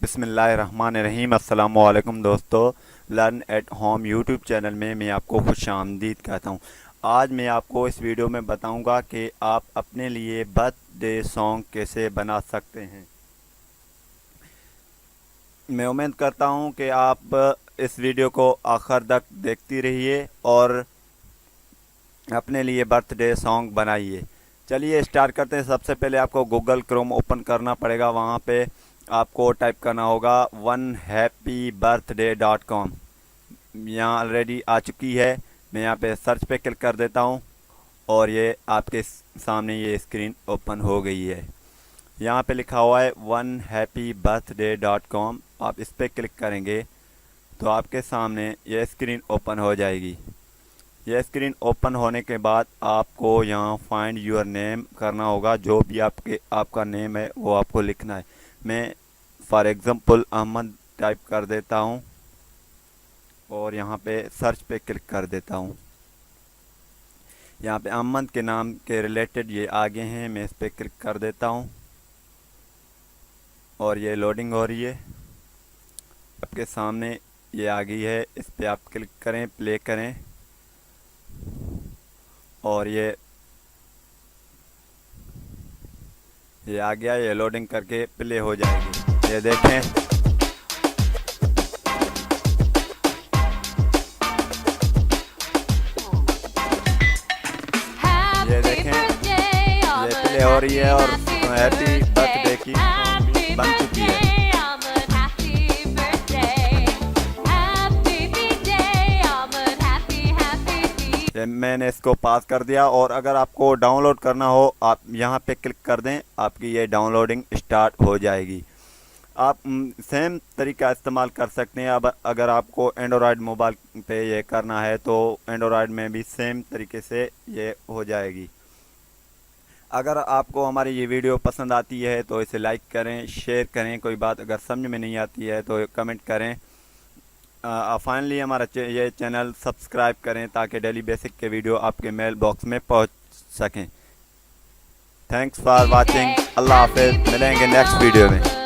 बिस्मिल्लाहिर्रहमानिर्रहीम। अस्सलामुअलैकुम दोस्तों, learn at home YouTube channel में मैं आपको खुशामदीद कहता हूँ। आज मैं आपको इस वीडियो में बताऊंगा कि आप अपने लिए बर्थडे सॉन्ग कैसे बना सकते हैं। मैं उम्मीद करता हूँ कि आप इस वीडियो को आखिर तक देखती रहिए और अपने लिए बर्थडे सॉन्ग बनाइए। चलिए स्टार्ट करते हैं। सबसे पहले आपको गूगल क्रोम ओपन करना पड़ेगा। वहाँ पे आपको टाइप करना होगा onehappybirthday.com। यहाँ ऑलरेडी आ चुकी है। मैं यहाँ पे सर्च पे क्लिक कर देता हूँ और ये आपके सामने ये स्क्रीन ओपन हो गई है। यहाँ पे लिखा हुआ है onehappybirthday.com। आप इस पर क्लिक करेंगे तो आपके सामने ये स्क्रीन ओपन हो जाएगी। यह स्क्रीन ओपन होने के बाद आपको यहाँ फाइंड योर नेम करना होगा। जो भी आपका नेम है वो आपको लिखना है। मैं फॉर एग्ज़ाम्पल अहमद टाइप कर देता हूँ और यहाँ पे सर्च पे क्लिक कर देता हूँ। यहाँ पे अहमद के नाम के रिलेटेड ये आगे हैं। मैं इस पर क्लिक कर देता हूँ और ये लोडिंग हो रही है। आपके सामने ये आ गई है। इस पर आप क्लिक करें, प्ले करें और ये आ गया। ये लोडिंग करके प्ले हो जाएगी। ये देखें, ये देखें, ये प्ले हो रही है और हैप्पी बर्थडे की बन चुकी है। मैंने इसको पास कर दिया और अगर आपको डाउनलोड करना हो आप यहाँ पे क्लिक कर दें, आपकी ये डाउनलोडिंग स्टार्ट हो जाएगी। आप सेम तरीका इस्तेमाल कर सकते हैं। अब अगर आपको एंड्रॉयड मोबाइल पे ये करना है तो एंड्रॉयड में भी सेम तरीके से ये हो जाएगी। अगर आपको हमारी ये वीडियो पसंद आती है तो इसे लाइक करें, शेयर करें। कोई बात अगर समझ में नहीं आती है तो कमेंट करें। फाइनली हमारा ये चैनल सब्सक्राइब करें ताकि डेली बेसिक के वीडियो आपके मेल बॉक्स में पहुंच सकें। Thanks for watching. अल्लाह हाफिज़। मिलेंगे नेक्स्ट वीडियो में।